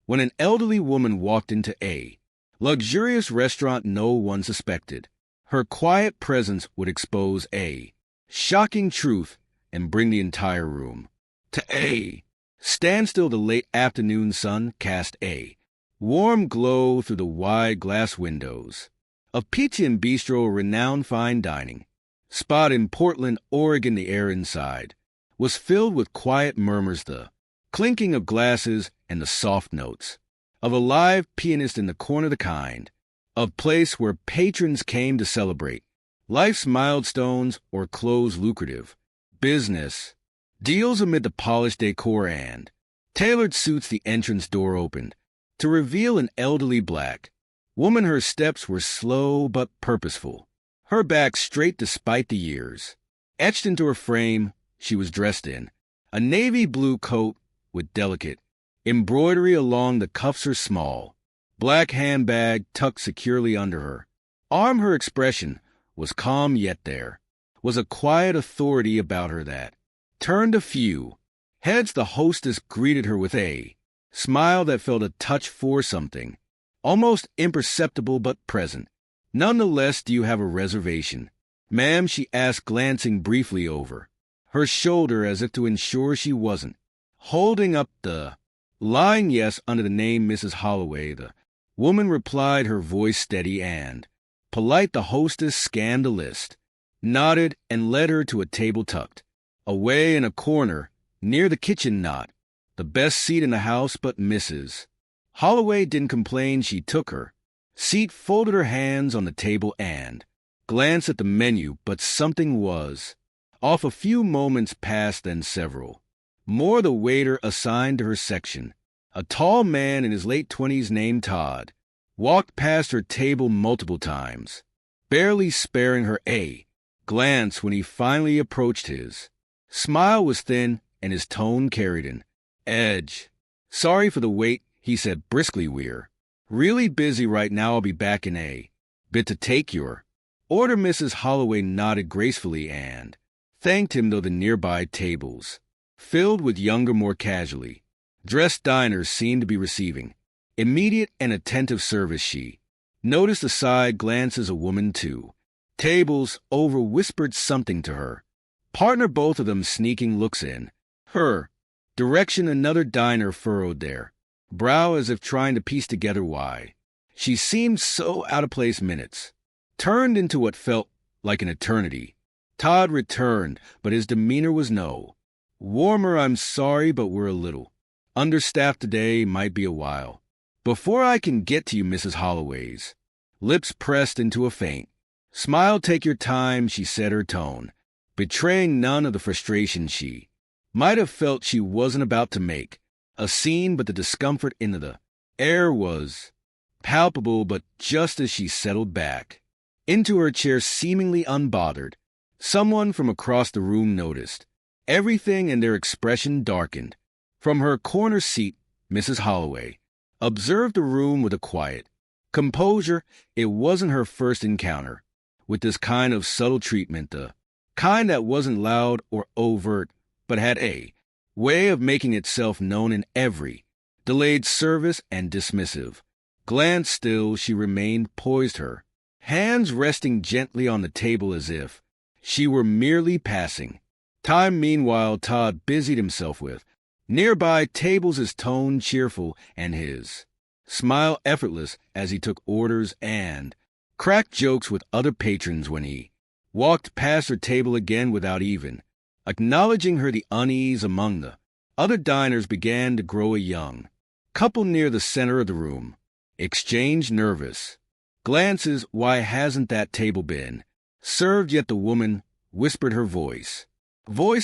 when an elderly woman walked into a luxurious restaurant no one suspected. Her quiet presence would expose a shocking truth and bring the entire room to a standstill. The late afternoon sun cast a warm glow through the wide glass windows of Pizza and Bistro, a renowned fine dining spot in Portland, Oregon. The air inside was filled with quiet murmurs, the clinking of glasses and the soft notes of a live pianist in the corner, the kind of place where patrons came to celebrate life's milestones or close lucrative business deals. Amid the polished decor and tailored suits, the entrance door opened to reveal an elderly black woman. Her steps were slow but purposeful, her back straight despite the years etched into her frame. She was dressed in a navy blue coat with delicate embroidery along the cuffs, her small black handbag tucked securely under her arm. Her expression was calm, yet there was a quiet authority about her that turned a few heads. The hostess greeted her with a smile that felt a touch for something almost imperceptible but present. "Nonetheless, do you have a reservation, ma'am?" she asked, glancing briefly over her shoulder as if to ensure she wasn't holding up the line. "Yes, under the name Mrs. Holloway," the woman replied, her voice steady and polite. The hostess scanned the list, nodded, and led her to a table tucked away in a corner near the kitchen. Not the best seat in the house, but Mrs. Holloway didn't complain. She took her seat, folded her hands on the table, and glanced at the menu, but something was off. A few moments passed, then several more. The waiter assigned to her section, a tall man in his late 20s named Todd, walked past her table multiple times, barely sparing her a glance. When he finally approached, his smile was thin and his tone carried an edge. "Sorry for the wait," he said briskly. "We're really busy right now. I'll be back in a bit to take your order." Mrs. Holloway nodded gracefully and thanked him, though the nearby tables, filled with younger, more casually dressed diners, seemed to be receiving immediate and attentive service. She noticed the side glances. A woman 2 tables over whispered something to her partner, both of them sneaking looks in her direction. Another diner furrowed their brow as if trying to piece together why she seemed so out of place. Minutes turned into what felt like an eternity. Todd returned, but his demeanor was no warmer. "I'm sorry, but we're a little understaffed today. Might be a while before I can get to you." Mrs. Holloway's lips pressed into a faint smile. "Take your time," she said, her tone betraying none of the frustration she might have felt. She wasn't about to make a scene, but the discomfort in the air was palpable. But just as she settled back into her chair, seemingly unbothered, someone from across the room noticed everything, and their expression darkened. From her corner seat, Mrs. Holloway observed the room with a quiet composure. It wasn't her first encounter with this kind of subtle treatment, the kind that wasn't loud or overt, but had a way of making itself known in every delayed service and dismissive glance. Still, she remained poised, her hands resting gently on the table as if she were merely passing time. Meanwhile, Todd busied himself with nearby tables, his tone cheerful and his smile effortless as he took orders and cracked jokes with other patrons. When he walked past her table again without even acknowledging her, the unease among the other diners began to grow. A young couple near the center of the room exchanged nervous glances. "Why hasn't that table been served yet?" the woman whispered, her voice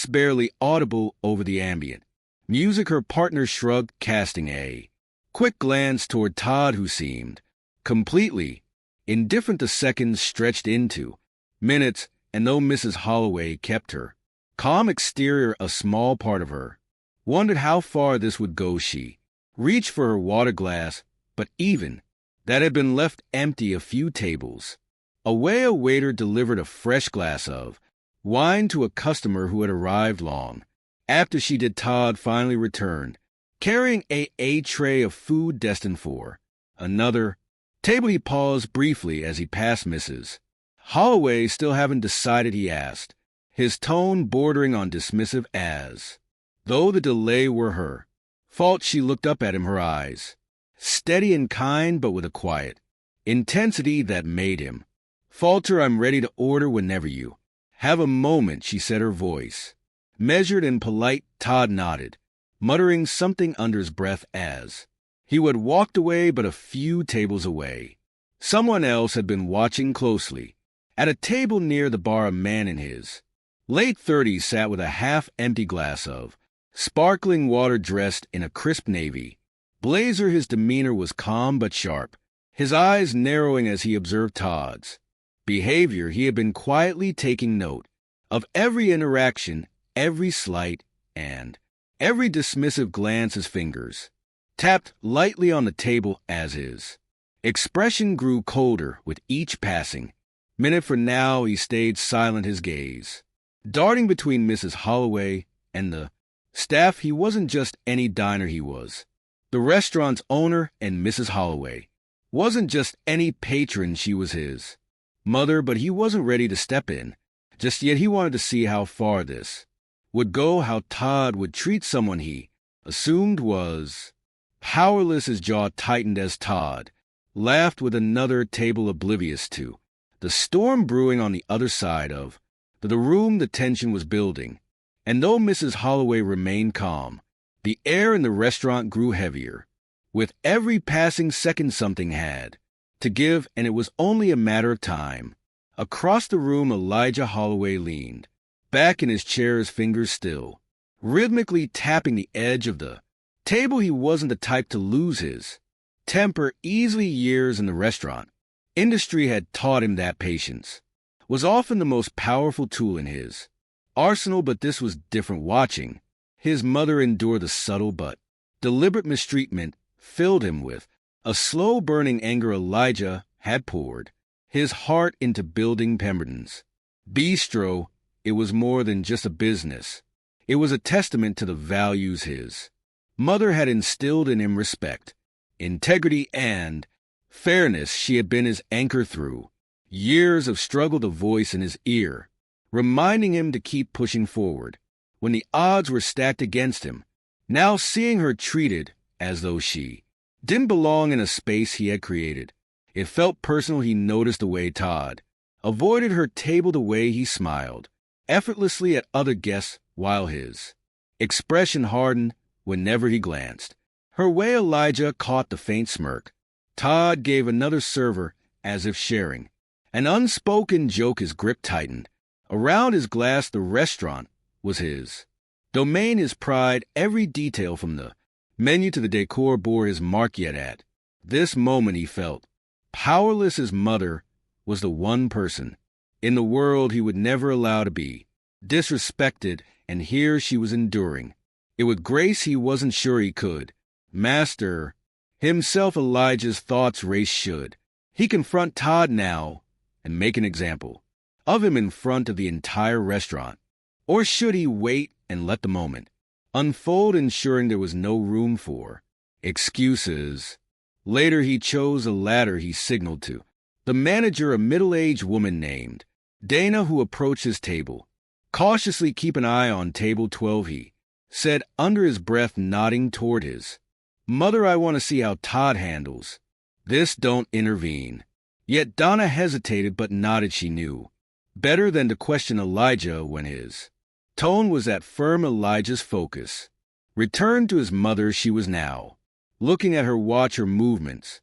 barely audible over the ambient music. Her partner shrugged, casting a quick glance toward Todd, who seemed completely indifferent. The seconds stretched into minutes, and though Mrs. Holloway kept her calm exterior, a small part of her wondered how far this would go. She reached for her water glass, but even that had been left empty. A few tables away, a waiter delivered a fresh glass of wine to a customer who had arrived long after she did. Todd finally returned carrying a tray of food destined for another table. He paused briefly as he passed Mrs. Holloway, still haven't decided, he asked, his tone bordering on dismissive as though the delay were her fault. She looked up at him, her eyes steady and kind, but with a quiet intensity that made him falter. I'm ready to order whenever you have a moment, she said, her voice measured and polite. Todd nodded, muttering something under his breath as he had walked away. But a few tables away, someone else had been watching closely. At a table near the bar, a man in his late 30s sat with a half-empty glass of sparkling water, dressed in a crisp navy blazer. His demeanor was calm but sharp, his eyes narrowing as he observed Todd's behavior. He had been quietly taking note of every interaction, every slight, and every dismissive glance. His fingers tapped lightly on the table as his expression grew colder with each passing minute. For now, he stayed silent, his gaze darting between Mrs. Holloway and the staff. He wasn't just any diner, he was the restaurant's owner, and Mrs. Holloway wasn't just any patron, she was his mother. But he wasn't ready to step in just yet. He wanted to see how far this would go, how Todd would treat someone he assumed was powerless. His jaw tightened as Todd laughed with another table, oblivious to the storm brewing on the other side of the room. The tension was building, and though Mrs. Holloway remained calm, the air in the restaurant grew heavier. With every passing second, something had to give, and it was only a matter of time. Across the room, Elijah Holloway leaned back in his chair, his fingers still rhythmically tapping the edge of the table. He wasn't the type to lose his temper easily. Years in the restaurant industry had taught him that patience was often the most powerful tool in his arsenal. But this was different. Watching his mother endure the subtle but deliberate mistreatment filled him with a slow-burning anger. Elijah had poured his heart into building Pemberton's bistro. It was more than just a business. It was a testament to the values his mother had instilled in him: respect, integrity, and fairness. She had been his anchor through years of struggle, the voice in his ear, reminding him to keep pushing forward when the odds were stacked against him. Now, seeing her treated as though she didn't belong in a space he had created, it felt personal. He noticed the way Todd avoided her table, the way he smiled effortlessly at other guests while his expression hardened whenever he glanced her way. Elijah caught the faint smirk Todd gave another server, as if sharing an unspoken joke. His grip tightened around his glass. The restaurant was his domain, his pride. Every detail from the menu to the decor bore his mark. Yet at this moment he felt powerless. His mother was the one person in the world he would never allow to be disrespected, and here she was enduring it with grace he wasn't sure he could master himself. Elijah's thoughts raced. Should he confront Todd now and make an example of him in front of the entire restaurant, or should he wait and let the moment unfold, ensuring there was no room for excuses? Later he chose the latter. He signaled to the manager, a middle-aged woman named Dana, who approached his table. Cautiously, keep an eye on table 12, he said under his breath, nodding toward his mother. I want to see how Todd handles this. Don't intervene. Yet Donna hesitated but nodded. She knew better than to question Elijah when his tone was that firm. Elijah's focus returned to his mother. She was now looking at her watch, her movements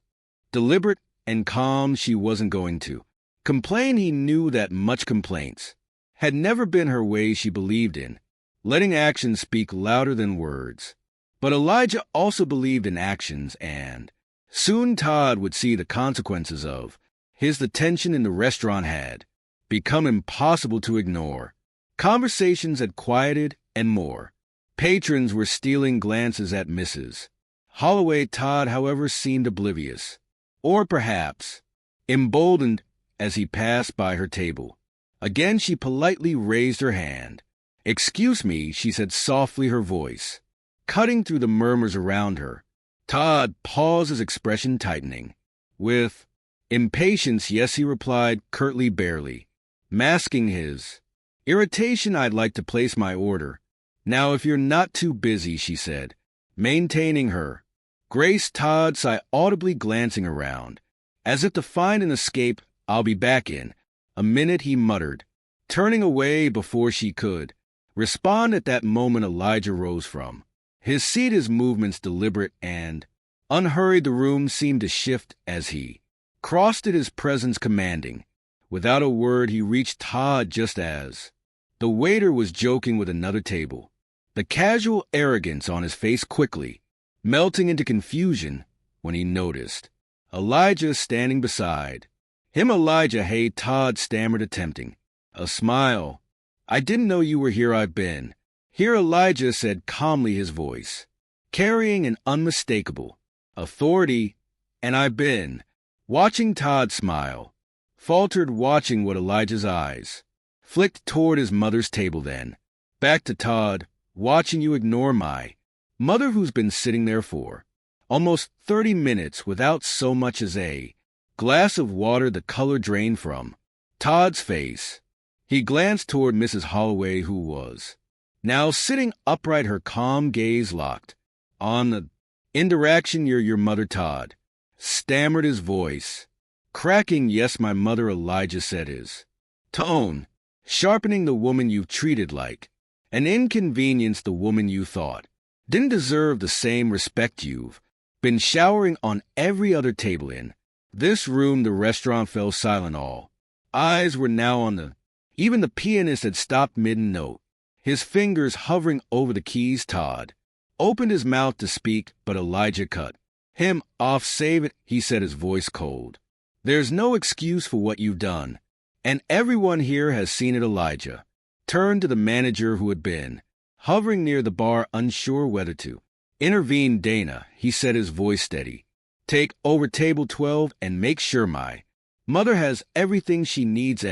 deliberate and calm. She wasn't going to complain. He knew that much complaints had never been her way. She believed in letting actions speak louder than words. But Elijah also believed in actions, and soon Todd would see the consequences of his. The tension in the restaurant had become impossible to ignore. Conversations had quieted, and more patrons were stealing glances at Mrs. Holloway. Todd, however, seemed oblivious, or perhaps emboldened, as he passed by her table. Again she politely raised her hand. "Excuse me," she said softly, her voice cutting through the murmurs around her. Todd paused, his expression tightening. With impatience, yes, he replied, curtly, barely. Masking his irritation, I'd like to place my order. Now, if you're not too busy, she said, maintaining her grace. Todd sighed audibly, glancing around. As if to find an escape. I'll be back in a minute, he muttered, turning away before she could respond. At that moment, Elijah rose from his seat, his movements deliberate and unhurried. The room seemed to shift as he crossed it, his presence commanding. Without a word, he reached Todd just as the waiter was joking with another table, the casual arrogance on his face quickly melting into confusion when he noticed Elijah standing beside him. Elijah, hey, Todd stammered, attempting a smile. I didn't know you were here. I've been here, Elijah said calmly, his voice carrying an unmistakable authority. And I've been watching. Todd smile faltered, watching what Elijah's eyes flicked toward his mother's table, then back to Todd. Watching you ignore my mother, who's been sitting there for almost 30 minutes without so much as a glass of water. The color drained from Todd's face. He glanced toward Mrs. Holloway, who was now sitting upright, her calm gaze locked on the interaction. You're your mother, Todd stammered, his voice cracking. Yes, my mother, Elijah said, his tone sharpening. The woman you've treated like an inconvenience, the woman you thought didn't deserve the same respect you've been showering on every other table in this room. The restaurant fell silent. All eyes were now on even the pianist had stopped mid-note, his fingers hovering over the keys. Todd opened his mouth to speak, but Elijah cut him off. Save it, he said, his voice cold. There's no excuse for what you've done, and everyone here has seen it. Elijah turned to the manager, who had been hovering near the bar, unsure whether to intervene. Dana, he said, his voice steady, take over table 12 and make sure my mother has everything she needs.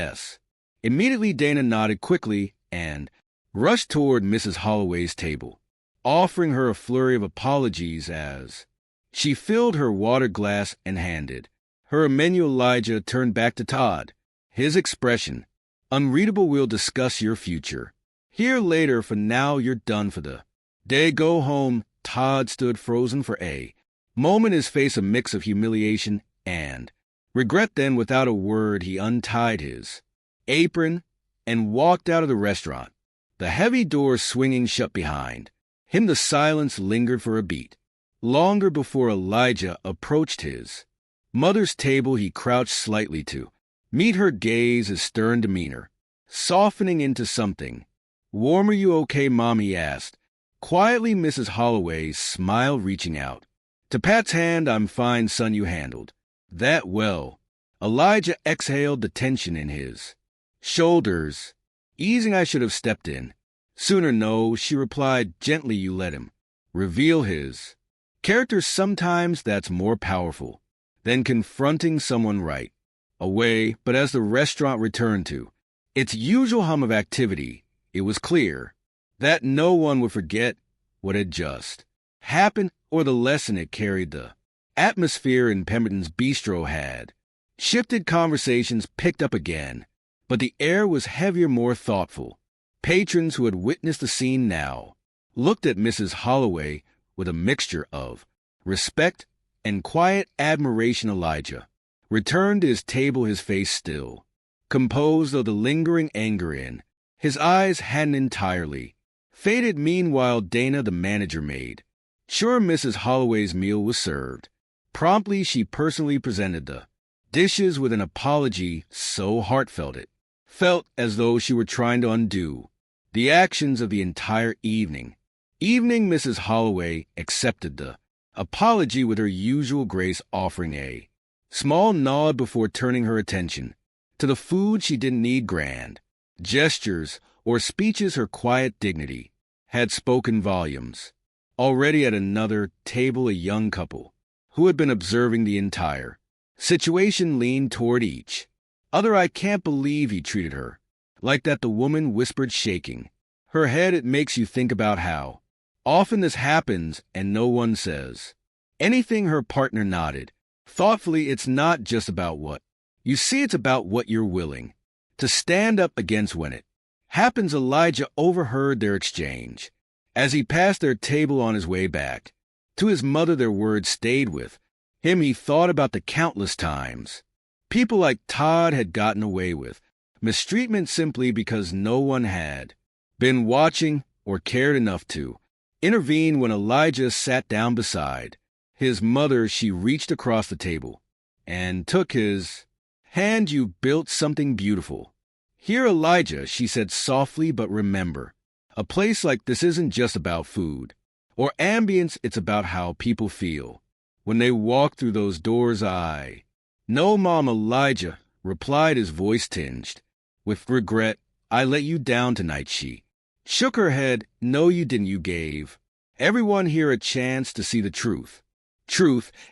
Immediately, Dana nodded quickly and rushed toward Mrs. Holloway's table, offering her a flurry of apologies as she filled her water glass and handed her a menu. Elijah turned back to Todd, his expression unreadable. We'll discuss your future here later. For now, you're done for the day. Go home. Todd stood frozen for a moment, his face a mix of humiliation and regret. Then, without a word, he untied his apron and walked out of the restaurant, the heavy door swinging shut behind him. The silence lingered for a beat longer before Elijah approached his mother's table. He crouched slightly to meet her gaze, his stern demeanor softening into something warmer. You okay, Mom? He asked quietly. Mrs. Holloway smiled, reaching out to Pat's hand. I'm fine, son. You handled that well. Elijah exhaled, the tension in his shoulders easing. I should have stepped in sooner. No, she replied gently. You let him reveal his character. Sometimes that's more powerful than confronting someone right away. But as the restaurant returned to its usual hum of activity, it was clear that no one would forget what had just happened or the lesson it carried. The atmosphere in Pemberton's bistro had shifted. Conversations picked up again, but the air was heavier, more thoughtful. Patrons who had witnessed the scene now looked at Mrs. Holloway with a mixture of respect and quiet admiration. Elijah returned to his table, his face still composed, though the lingering anger in his eyes hadn't entirely faded. Meanwhile, Dana, the manager, made sure Mrs. Holloway's meal was served promptly. She personally presented the dishes with an apology so heartfelt it felt as though she were trying to undo the actions of the entire evening. Mrs. Holloway accepted the apology with her usual grace, offering a small nod before turning her attention to the food. She didn't need grand gestures or speeches. Her quiet dignity had spoken volumes. Already at another table, a young couple who had been observing the entire situation leaned toward each other. I can't believe he treated her like that, the woman whispered, shaking her head. It makes you think about how Often this happens and no one says anything. Her partner nodded. Thoughtfully, it's not just about what you see, it's about what you're willing to stand up against when it happens. Elijah overheard their exchange. As he passed their table on his way back to his mother, their words stayed with him. He thought about the countless times people like Todd had gotten away with mistreatment simply because no one had been watching or cared enough to intervene. When Elijah sat down beside his mother, she reached across the table and took his hand. You built something beautiful here, Elijah, she said softly, but remember, a place like this isn't just about food or ambience. It's about how people feel when they walk through those doors. I know, Mom, Elijah replied, his voice tinged with regret. I let you down tonight. She shook her head. No, you didn't. You gave everyone here a chance to see the truth,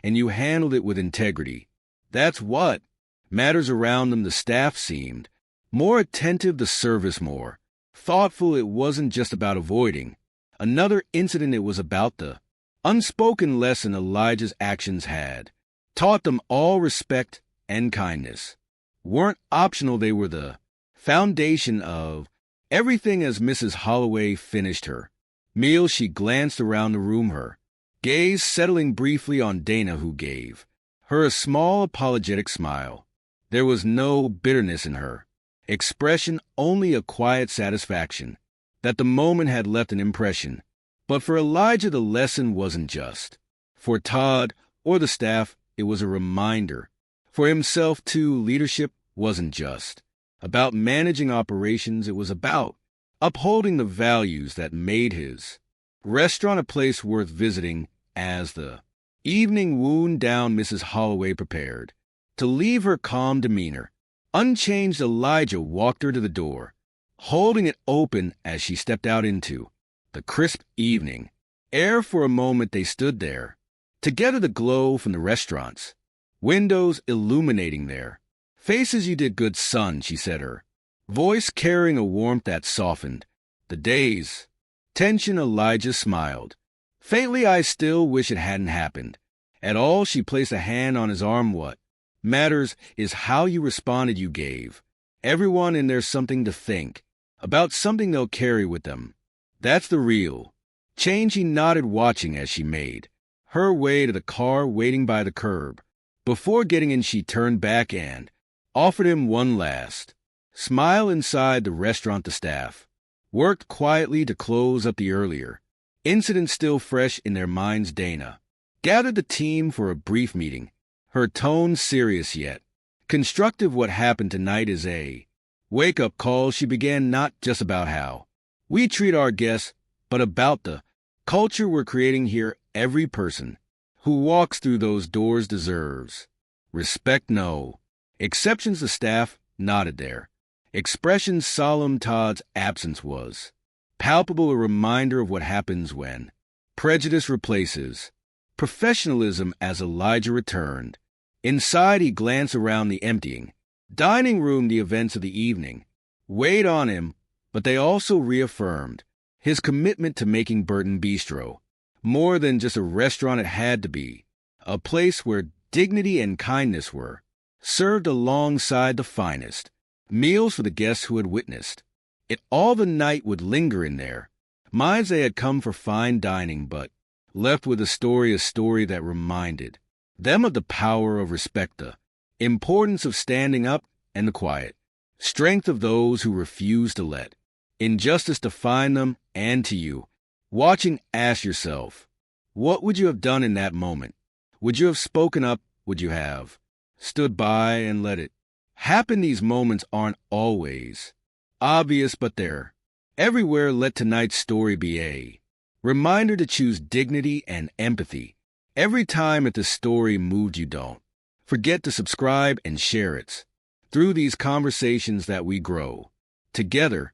and you handled it with integrity. That's what matters. Around them, the staff seemed more attentive, the service more thoughtful. It wasn't just about avoiding another incident. It was about the unspoken lesson Elijah's actions had taught them all. Respect and kindness weren't optional. They were the foundation of everything. As Mrs. Holloway finished her meal, she glanced around the room, her gaze settling briefly on Dana, who gave her a small, apologetic smile. There was no bitterness in her expression, only a quiet satisfaction that the moment had left an impression. But for Elijah, the lesson wasn't just for Todd or the staff. It was a reminder for himself, too. Leadership wasn't just about managing operations. It was about upholding the values that made his restaurant a place worth visiting. As the evening wound down, Mrs. Holloway prepared to leave, her calm demeanor unchanged. Elijah walked her to the door, holding it open as she stepped out into the crisp evening air. For a moment they stood there together, the glow from the restaurant's windows illuminating their faces. You did good, son, she said, her voice carrying a warmth that softened the day's tension. Elijah smiled faintly. I still wish it hadn't happened at all. She placed a hand on his arm. What matters is how you responded. You gave everyone in there something to think about, something they'll carry with them. That's the real change. He nodded, watching as she made her way to the car waiting by the curb. Before getting in, she turned back and offered him one last smile. Inside the restaurant, the staff worked quietly to close up the earlier incident still fresh in their minds. Dana gathered the team for a brief meeting, her tone serious yet constructive. What happened tonight is a wake-up call, she began, not just about how we treat our guests, but about the culture we're creating here. Every person who walks through those doors deserves respect. No exceptions. The staff nodded, their expressions solemn. Todd's absence was palpable, a reminder of what happens when prejudice replaces professionalism. As Elijah returned inside, he glanced around the emptying dining room. The events of the evening weighed on him, but they also reaffirmed his commitment to making Burton Bistro more than just a restaurant. It had to be a place where dignity and kindness were served alongside the finest meals for the guests who had witnessed it all. The night would linger in their minds. They had come for fine dining, but left with a story that reminded them of the power of respect, the importance of standing up, and the quiet strength of those who refuse to let injustice define them. And to you, watching, ask yourself, what would you have done in that moment? Would you have spoken up? Would you have stood by and let it happen? These moments aren't always obvious, but they're everywhere. Let tonight's story be a reminder to choose dignity and empathy every time. If the story moved you, don't forget to subscribe and share it. Through these conversations that we grow together,